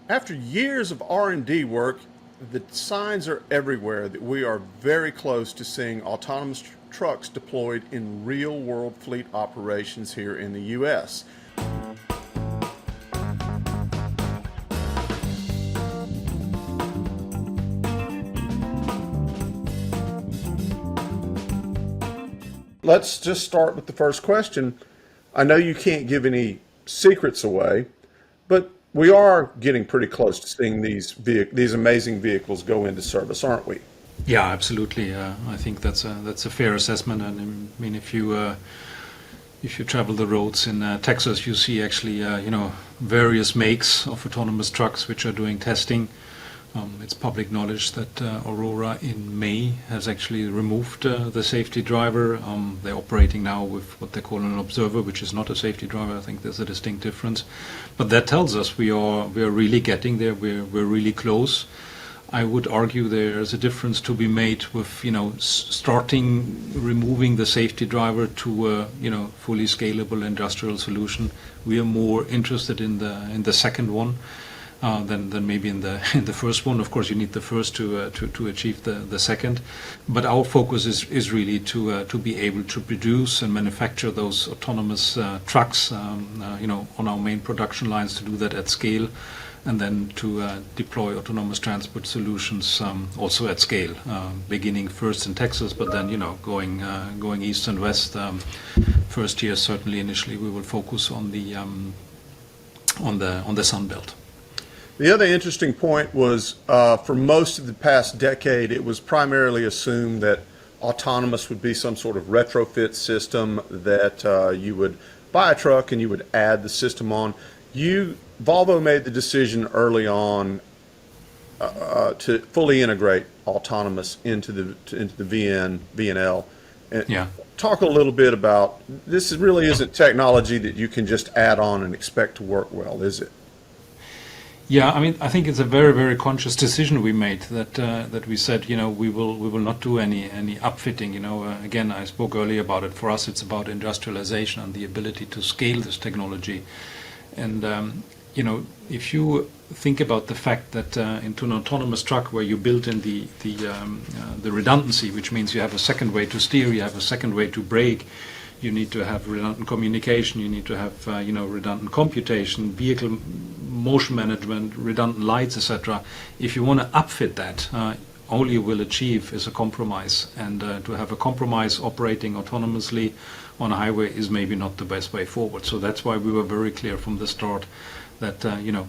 After years of R&D work, the signs are everywhere that we are very close to seeing autonomous trucks deployed in real-world fleet operations here in the U.S. Let's just start with the first question. I know you can't give any secrets away, but we are getting pretty close to seeing these amazing vehicles go into service, aren't we? Yeah, absolutely. I think that's a fair assessment. And I mean, if you travel the roads in Texas, you see actually various makes of autonomous trucks which are doing testing. It's public knowledge that Aurora in May has actually removed the safety driver. They're operating now with what they call an observer, which is not a safety driver. I think there's a distinct difference. But that tells us we are really getting there. We're really close. I would argue there's a difference to be made with starting removing the safety driver to a fully scalable industrial solution. We are more interested in the second one. Than maybe in the first one. Of course, you need the first to achieve the second. But our focus is really to be able to produce and manufacture those autonomous trucks, on our main production lines, to do that at scale, and then to deploy autonomous transport solutions also at scale. Beginning first in Texas, but then going east and west. First year, certainly initially, we will focus on the Sun Belt. The other interesting point was for most of the past decade, it was primarily assumed that autonomous would be some sort of retrofit system that you would buy a truck and you would add the system on. Volvo made the decision early on to fully integrate autonomous into the VNL. Yeah. Talk a little bit about this. Really isn't technology that you can just add on and expect to work well, is it? Yeah, I mean, I think it's a very, very conscious decision we made that we said, we will not do any upfitting. Again, I spoke earlier about it. For us, it's about industrialization and the ability to scale this technology. And if you think about the fact that into an autonomous truck where you build in the redundancy, which means you have a second way to steer, you have a second way to brake. You need to have redundant communication. You need to have, redundant computation, vehicle motion management, redundant lights, etc. If you want to upfit that, all you will achieve is a compromise. And to have a compromise operating autonomously on a highway is maybe not the best way forward. So that's why we were very clear from the start that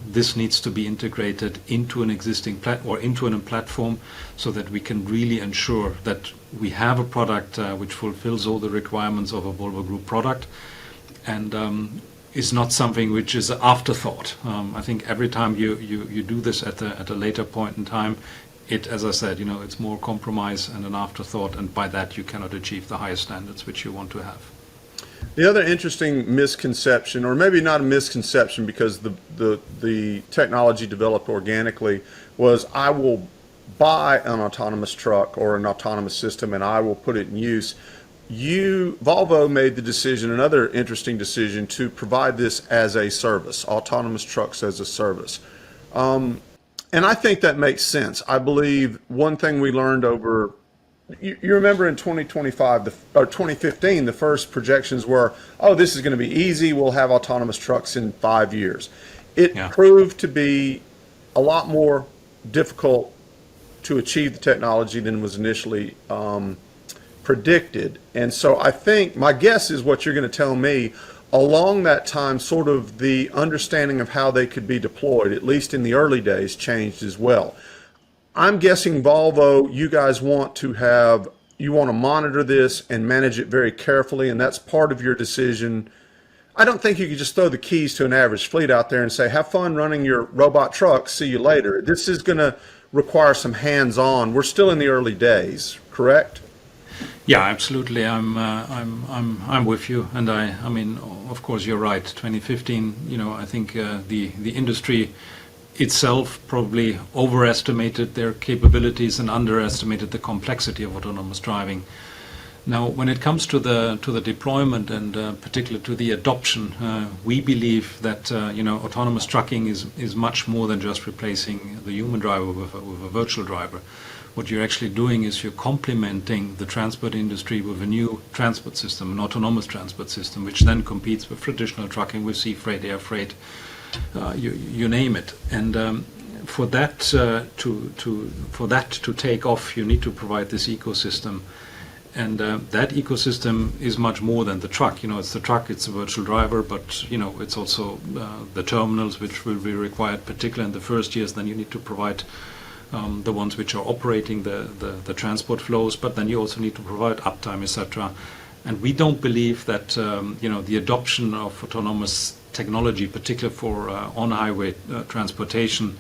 this needs to be integrated into an existing into a platform, so that we can really ensure that we have a product which fulfills all the requirements of a Volvo Group product, and is not something which is an afterthought. I think every time you do this at a later point in time, as I said, it's more compromise and an afterthought, and by that you cannot achieve the highest standards which you want to have. The other interesting misconception, or maybe not a misconception because the technology developed organically, was I will buy an autonomous truck or an autonomous system and I will put it in use. Volvo made the decision, another interesting decision, to provide this as a service, autonomous trucks as a service. And I think that makes sense. I believe one thing we learned over, you remember in 2025 or 2015, the first projections were, oh, this is going to be easy. We'll have autonomous trucks in 5 years. It proved to be a lot more difficult to achieve the technology than was initially predicted. And so I think my guess is what you're going to tell me, along that time, sort of the understanding of how they could be deployed, at least in the early days, changed as well. I'm guessing Volvo, you guys want to monitor this and manage it very carefully, and that's part of your decision. I don't think you could just throw the keys to an average fleet out there and say, have fun running your robot truck, see you later. This is going to require some hands-on. We're still in the early days, correct? Yeah, absolutely. I'm with you, and I mean, of course, you're right. 2015, I think the industry itself probably overestimated their capabilities and underestimated the complexity of autonomous driving. Now, when it comes to the deployment and particularly to the adoption, we believe that autonomous trucking is much more than just replacing the human driver with a virtual driver. What you're actually doing is you're complementing the transport industry with a new transport system, an autonomous transport system, which then competes with traditional trucking, with sea freight, air freight, you name it. And for that to take off, you need to provide this ecosystem. And that ecosystem is much more than the truck. It's the truck, it's a virtual driver, but it's also the terminals which will be required, particularly in the first years. Then you need to provide the ones which are operating the transport flows, but then you also need to provide uptime, etc. And we don't believe that the adoption of autonomous technology, particularly for on-highway transportation,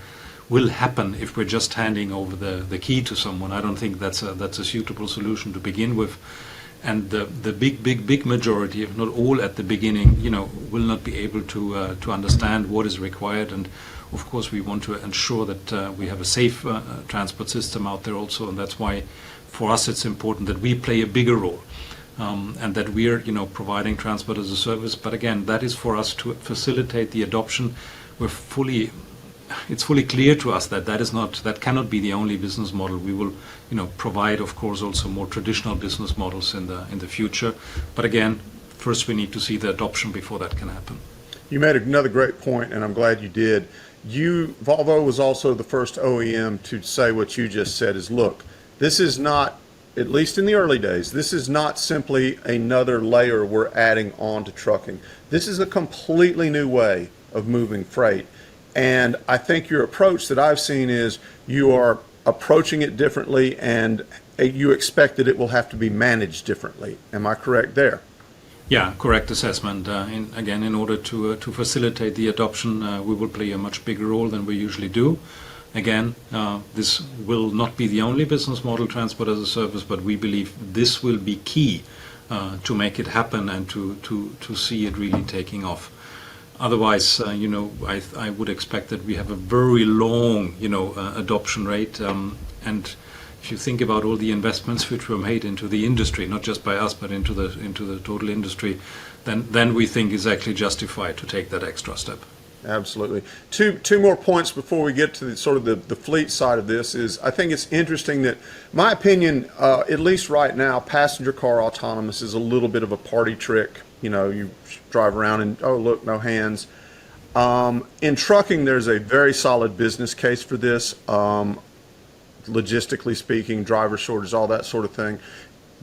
will happen if we're just handing over the key to someone. I don't think that's a suitable solution to begin with. And the big majority, if not all at the beginning, will not be able to understand what is required. And of course, we want to ensure that we have a safe transport system out there also. And that's why, for us, it's important that we play a bigger role. And that we're, providing transport as a service. But again, that is for us to facilitate the adoption. It's fully clear to us that that cannot be the only business model. We will, provide, of course, also more traditional business models in the future. But again, first we need to see the adoption before that can happen. You made another great point, and I'm glad you did. Volvo was also the first OEM to say what you just said is, look, this is not, at least in the early days, this is not simply another layer we're adding on to trucking. This is a completely new way of moving freight. And I think your approach that I've seen is you are approaching it differently, and you expect that it will have to be managed differently. Am I correct there? Yeah, correct assessment. In order to facilitate the adoption, we will play a much bigger role than we usually do. Again, this will not be the only business model, transport as a service, but we believe this will be key to make it happen and to see it really taking off. Otherwise, I would expect that we have a very long, adoption rate. And if you think about all the investments which were made into the industry, not just by us, but into the total industry, then we think it's actually justified to take that extra step. Absolutely. Two more points before we get to the fleet side of this is I think it's interesting that, my opinion, at least right now, passenger car autonomous is a little bit of a party trick. You drive around and, oh, look, no hands. In trucking, there's a very solid business case for this, logistically speaking, driver shortage, all that sort of thing.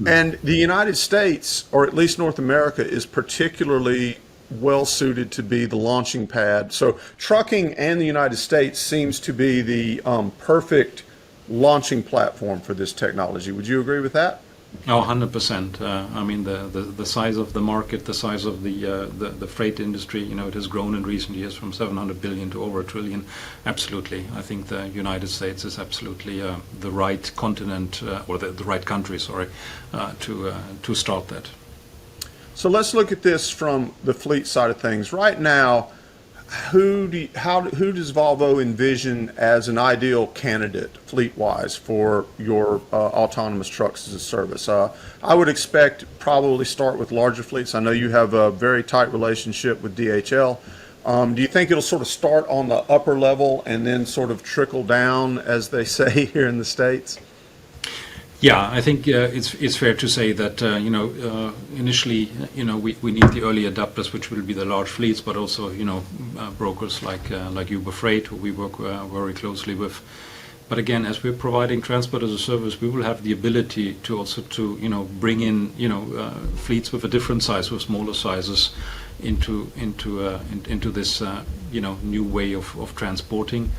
And the United States, or at least North America, is particularly well suited to be the launching pad. So trucking and the United States seems to be the perfect launching platform for this technology. Would you agree with that? Oh, 100%. I mean, the size of the market, the size of the freight industry, it has grown in recent years from 700 billion to over $1 trillion. Absolutely. I think the United States is absolutely the right continent, or the right country, to start that. So let's look at this from the fleet side of things. Right now, who does Volvo envision as an ideal candidate fleet-wise for your autonomous trucks as a service? I would expect probably start with larger fleets. I know you have a very tight relationship with DHL. Do you think it'll sort of start on the upper level and then sort of trickle down, as they say here in the States? Yeah, I think it's fair to say that initially we need the early adopters, which will be the large fleets, but also brokers like Uber Freight, who we work very closely with. But again, as we're providing transport as a service, we will have the ability to also bring in fleets with a different size, with smaller sizes, into this new way of transporting.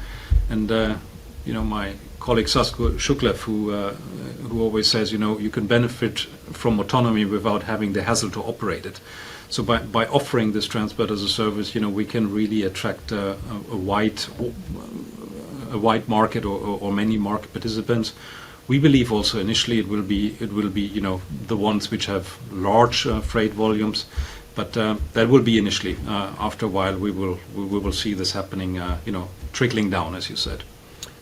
And my colleague Sasko Shuklev, who always says, you can benefit from autonomy without having the hassle to operate it. So by offering this transport as a service, we can really attract a wide market or many market participants. We believe also initially it will be the ones which have large freight volumes, but that will be initially. After a while, we will see this happening, trickling down, as you said.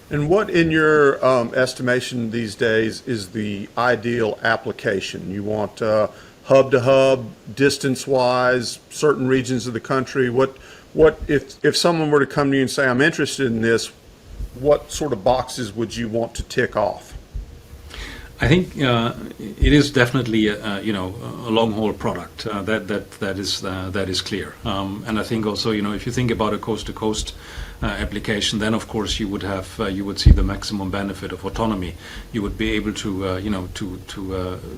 And what, in your estimation these days, is the ideal application? You want hub to hub, distance wise, certain regions of the country? What if someone were to come to you and say, I'm interested in this, what sort of boxes would you want to tick off? I think it is definitely a long haul product that is clear, and I think also if you think about a coast to coast application, then of course you would see the maximum benefit of autonomy. You would be able to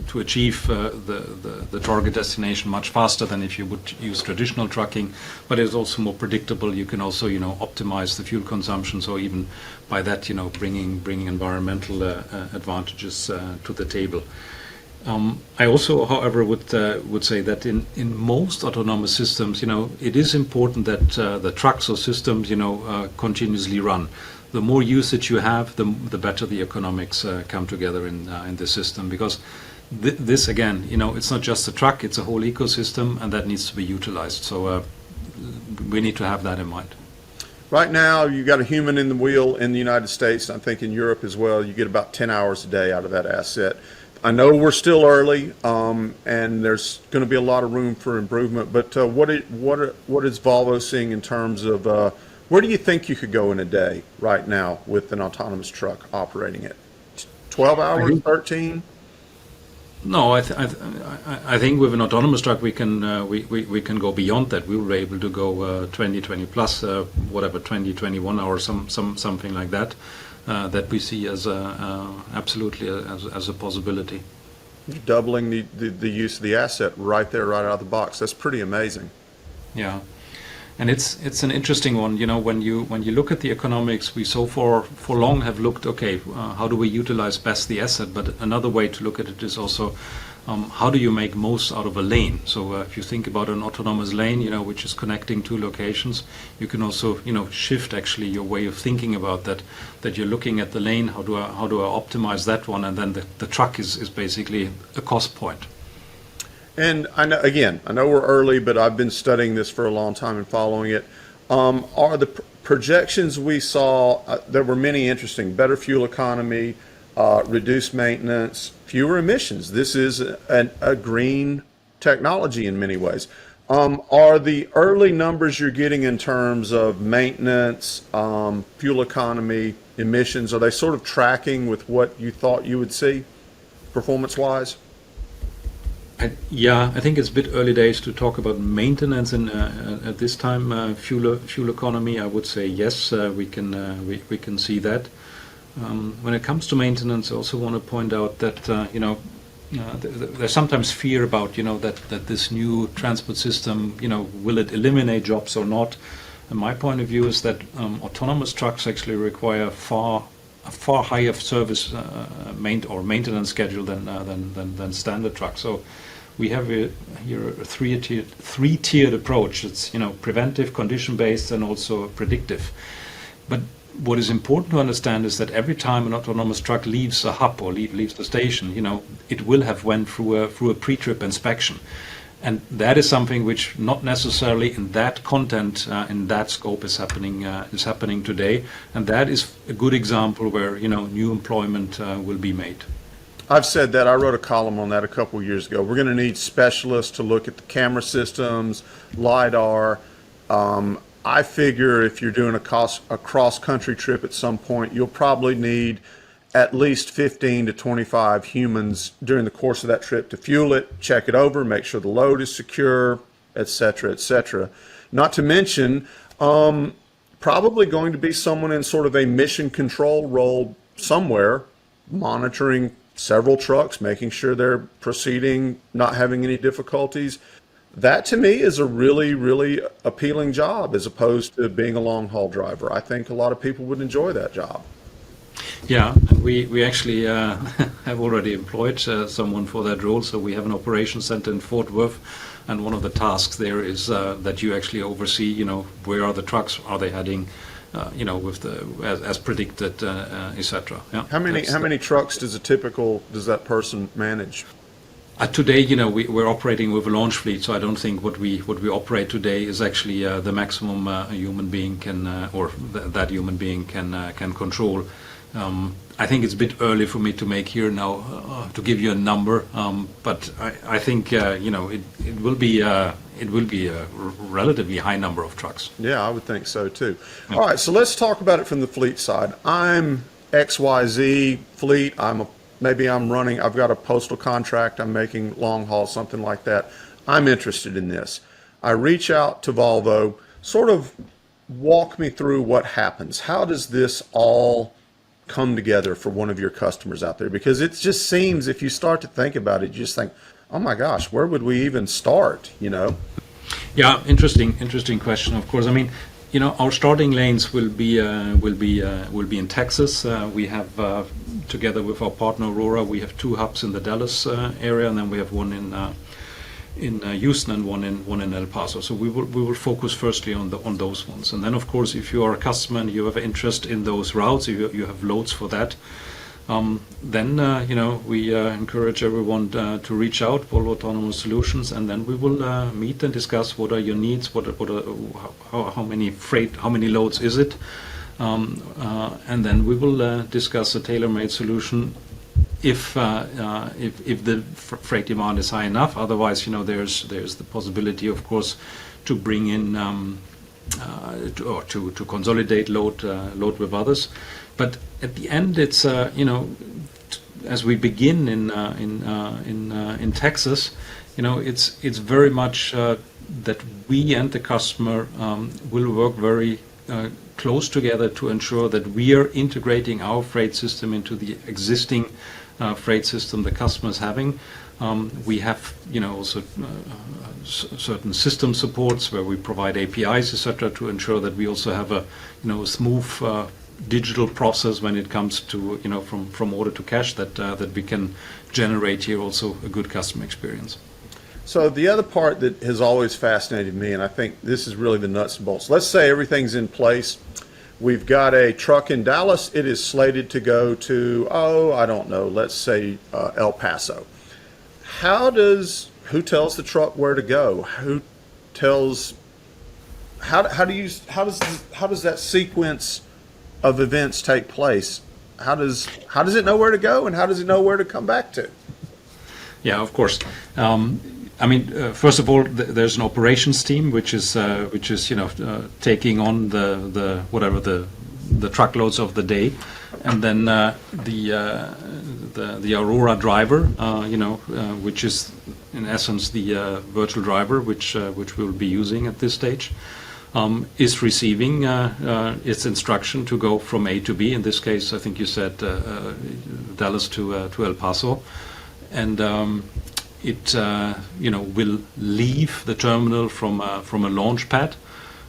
to achieve the target destination much faster than if you would use traditional trucking, but it's also more predictable. You can also optimize the fuel consumption, so even by that bringing environmental advantages to the table. I also, however, would say that in most autonomous systems, it is important that the trucks or systems, continuously run. The more usage you have, the better the economics come together in the system. Because this again, it's not just a truck; it's a whole ecosystem, and that needs to be utilized. So we need to have that in mind. Right now, you got a human in the wheel in the United States, and I think in Europe as well. You get about 10 hours a day out of that asset. I know we're still early, and there's going to be a lot of room for improvement. But what is Volvo seeing in terms of where do you think you could go in a day right now with an autonomous truck operating it? 12 hours, 13? No, I think with an autonomous truck we can go beyond that. We will be able to go 20 plus, whatever 20-21 hours, something like that. That we see as absolutely as a possibility. Doubling the use of the asset right there, right out of the box. That's pretty amazing. Yeah, and it's an interesting one. When you look at the economics, we so far for long have looked, okay, how do we utilize best the asset? But another way to look at it is also how do you make most out of a lane? So if you think about an autonomous lane, which is connecting two locations, you can also, shift actually your way of thinking about that. That you're looking at the lane, how do I optimize that one, and then the truck is basically a cost point. And I know we're early, but I've been studying this for a long time and following it. Are the projections we saw? There were many interesting: better fuel economy, reduced maintenance, fewer emissions. This is a green technology in many ways. Are the early numbers you're getting in terms of maintenance, fuel economy, emissions, are they sort of tracking with what you thought you would see performance-wise? I think it's a bit early days to talk about maintenance and at this time. Fuel economy, I would say yes, we can see that. When it comes to maintenance, I also want to point out that there's sometimes fear about that this new transport system, will it eliminate jobs or not? And my point of view is that autonomous trucks actually require a far higher service maintenance schedule than standard trucks. So we have here a three-tiered approach. It's preventive, condition-based, and also predictive. But what is important to understand is that every time an autonomous truck leaves a hub or leaves the station, it will have went through a pre-trip inspection. And that is something which not necessarily in that content, in that scope is happening today. And that is a good example where, new employment will be made. I've said that. I wrote a column on that a couple of years ago. We're going to need specialists to look at the camera systems, LiDAR. I figure if you're doing a cross-country trip at some point, you'll probably need at least 15 to 25 humans during the course of that trip to fuel it, check it over, make sure the load is secure, et cetera, et cetera. Not to mention, probably going to be someone in sort of a mission control role somewhere, monitoring several trucks, making sure they're proceeding, not having any difficulties. That to me is a really, really appealing job as opposed to being a long haul driver. I think a lot of people would enjoy that job. Yeah, we actually have already employed someone for that role. So we have an operations center in Fort Worth, and one of the tasks there is that you actually oversee, where are the trucks, are they heading, with as predicted, etc. Yeah. How many trucks does that person manage? Today, we're operating with a launch fleet, so I don't think what we operate today is actually the maximum a human being can that human being can control. I think it's a bit early for me to make here now to give you a number, but I think it will be a relatively high number of trucks. Yeah, I would think so too. All right, so let's talk about it from the fleet side. I'm XYZ fleet. I've got a postal contract, I'm making long haul, something like that. I'm interested in this. I reach out to Volvo, sort of walk me through what happens. How does this all come together for one of your customers out there? Because it just seems, if you start to think about it, you just think, oh my gosh, where would we even start, Yeah, interesting question, of course. I mean, our starting lanes will be in Texas. We have together with our partner Aurora, we have 2 hubs in the Dallas area, and then we have one in Houston and one in El Paso. So we will focus firstly on those ones, and then of course, if you are a customer and you have interest in those routes, if you have loads for that, then we encourage everyone to reach out, Volvo Autonomous Solutions, and then we will meet and discuss what are your needs, how many loads is it, and then we will discuss a tailor-made solution if the freight demand is high enough. Otherwise, there's the possibility, of course, to bring in to consolidate load with others. But at the end, it's as we begin in Texas, it's very much that we and the customer will work very close together to ensure that we are integrating our freight system into the existing freight system the customer is having. We have also certain system supports where we provide APIs, etc., to ensure that we also have a smooth digital process when it comes to from order to cash, that we can generate here also a good customer experience. So the other part that has always fascinated me, and I think this is really the nuts and bolts. Let's say everything's in place. We've got a truck in Dallas. It is slated to go to, I don't know, let's say El Paso. Who tells the truck where to go? How does that sequence of events take place? How does it know where to go, and how does it know where to come back to? Yeah, of course. First of all, there's an operations team which is taking on the truckloads of the day, and then the Aurora driver, which is in essence the virtual driver, which we'll be using at this stage, is receiving its instruction to go from A to B. In this case, I think you said Dallas to El Paso, and it will leave the terminal from a launch pad.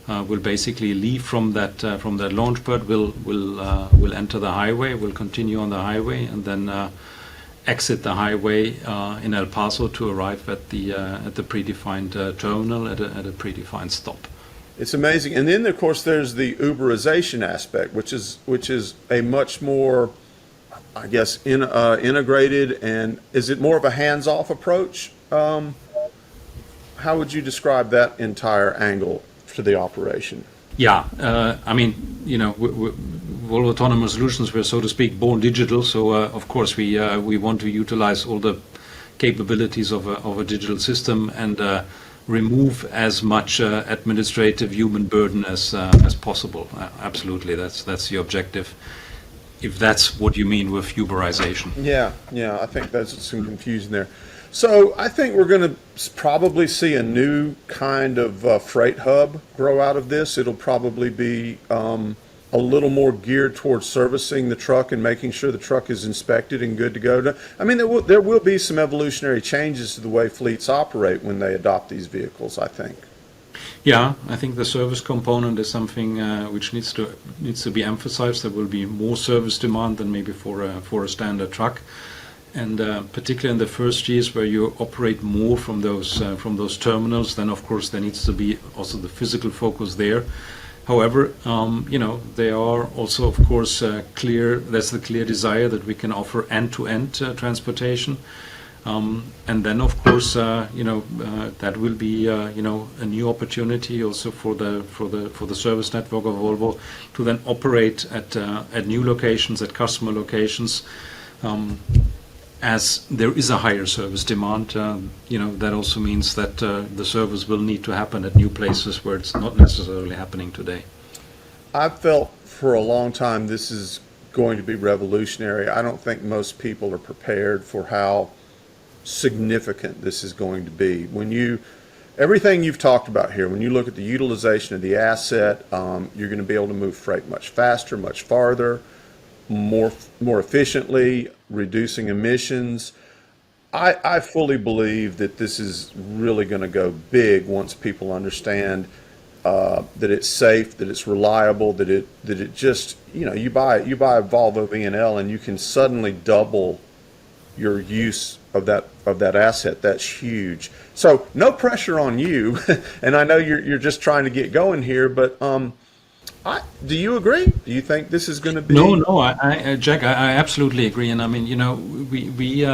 Will basically leave from that launch pad. Will enter the highway. Will continue on the highway, and then exit the highway in El Paso to arrive at the predefined terminal at a predefined stop. It's amazing. And then of course there's the Uberization aspect, which is a much more, I guess, integrated, and is it more of a hands-off approach? How would you describe that entire angle to the operation? Yeah, Volvo Autonomous Solutions, we're, so to speak, born digital, so of course we want to utilize all the capabilities of a digital system and remove as much administrative human burden as possible. Absolutely, that's the objective, if that's what you mean with Uberization. Yeah, I think there's some confusion there. So I think we're going to probably see a new kind of freight hub grow out of this. It'll probably be a little more geared towards servicing the truck and making sure the truck is inspected and good to go. There will be some evolutionary changes to the way fleets operate when they adopt these vehicles, I think. Yeah, I think the service component is something which needs to be emphasized. There will be more service demand than maybe for a standard truck, and particularly in the first years where you operate more from those terminals, then of course there needs to be also the physical focus there. However, there are also, of course, there's the clear desire that we can offer end-to-end transportation. And then, of course, that will be a new opportunity also for the service network of Volvo to then operate at new locations, at customer locations. As there is a higher service demand, that also means that the service will need to happen at new places where it's not necessarily happening today. I've felt for a long time this is going to be revolutionary. I don't think most people are prepared for how significant this is going to be. Everything you've talked about here, when you look at the utilization of the asset, you're going to be able to move freight much faster, much farther, more efficiently, reducing emissions. I fully believe that this is really going to go big once people understand that it's safe, that it's reliable, that it just, you buy a Volvo V&L and you can suddenly double your use of that asset. That's huge. So no pressure on you, and I know you're just trying to get going here, but do you agree? Do you think this is going to be? No, Jack, I absolutely agree. And I mean, we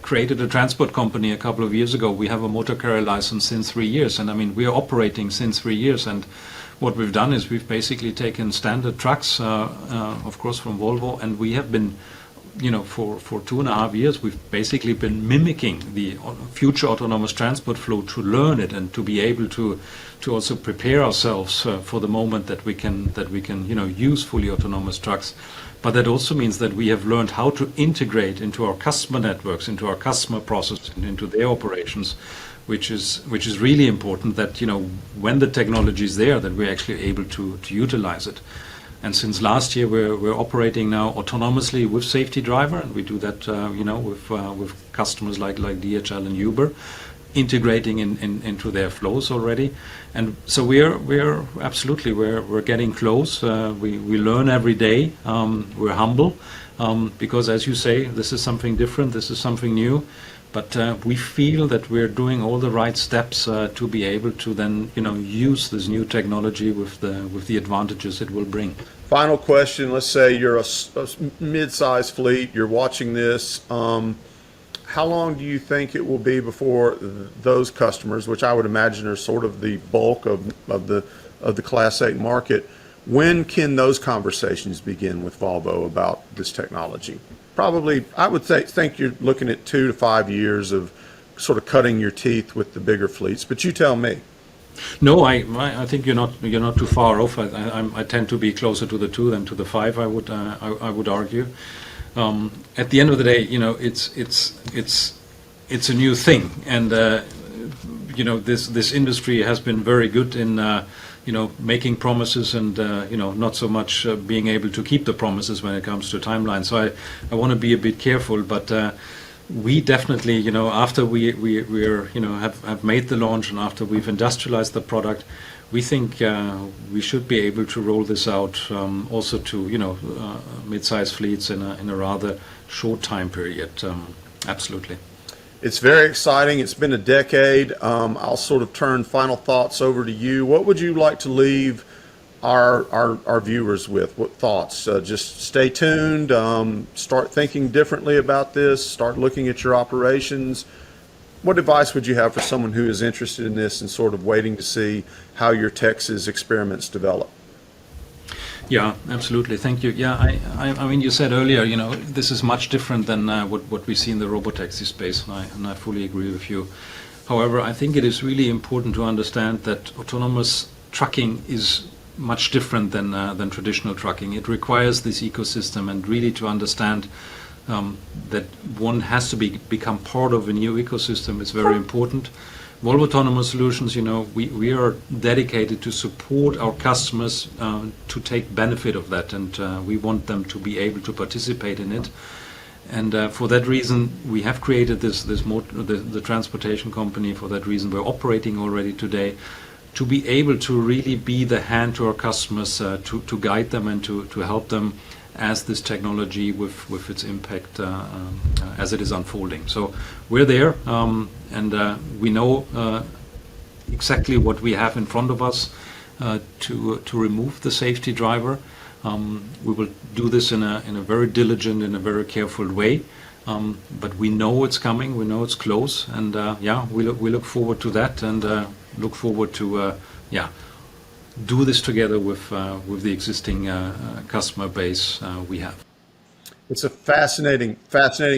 created a transport company a couple of years ago. We have a motor carrier license since 3 years, and I mean, we are operating since 3 years. And what we've done is we've basically taken standard trucks, of course, from Volvo, and we have been, for 2.5 years, we've basically been mimicking the future autonomous transport flow to learn it and to be able to also prepare ourselves for the moment that we can use fully autonomous trucks. But that also means that we have learned how to integrate into our customer networks, into our customer process, and into their operations, which is really important. That when the technology is there, that we're actually able to utilize it. And since last year, we're operating now autonomously with safety driver, and we do that, with customers like DHL and Uber, integrating into their flows already. And so we're absolutely we're getting close. We learn every day. We're humble because, as you say, this is something different. This is something new. But we feel that we're doing all the right steps to be able to then, use this new technology with the advantages it will bring. Final question. Let's say you're a mid-sized fleet. You're watching this. How long do you think it will be before those customers, which I would imagine are sort of the bulk of the Class 8 market, when can those conversations begin with Volvo about this technology? Probably, I would think you're looking at 2 to 5 years of sort of cutting your teeth with the bigger fleets. But you tell me. No, I think you're not too far off. I tend to be closer to the 2 than to the 5. I would argue. At the end of the day, it's a new thing, and this industry has been very good in making promises and not so much being able to keep the promises when it comes to timeline. So I want to be a bit careful, but we definitely after we're have made the launch and after we've industrialized the product, we think we should be able to roll this out also to mid-sized fleets in a rather short time period. Absolutely. It's very exciting. It's been a decade. I'll sort of turn final thoughts over to you. What would you like to leave our viewers with? What thoughts? Just stay tuned. Start thinking differently about this. Start looking at your operations. What advice would you have for someone who is interested in this and sort of waiting to see how your Texas experiments develop? Yeah, absolutely. Thank you. Yeah, I mean, you said earlier, this is much different than what we see in the robotaxi space, and I fully agree with you. However, I think it is really important to understand that autonomous trucking is much different than traditional trucking. It requires this ecosystem, and really to understand that one has to become part of a new ecosystem is very important. Volvo Autonomous Solutions, we are dedicated to support our customers to take benefit of that, and we want them to be able to participate in it. And for that reason, we have created the transportation company. For that reason, we're operating already today to be able to really be the hand to our customers, to guide them and to help them as this technology with its impact as it is unfolding. So we're there, and we know exactly what we have in front of us to remove the safety driver. We will do this in a very diligent, in a very careful way. But we know it's coming. We know it's close, and yeah, we look forward to that, and look forward to yeah, do this together with the existing customer base we have. It's a fascinating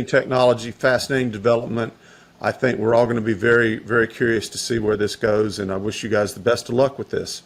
technology, fascinating development. I think we're all going to be very, very curious to see where this goes, and I wish you guys the best of luck with this.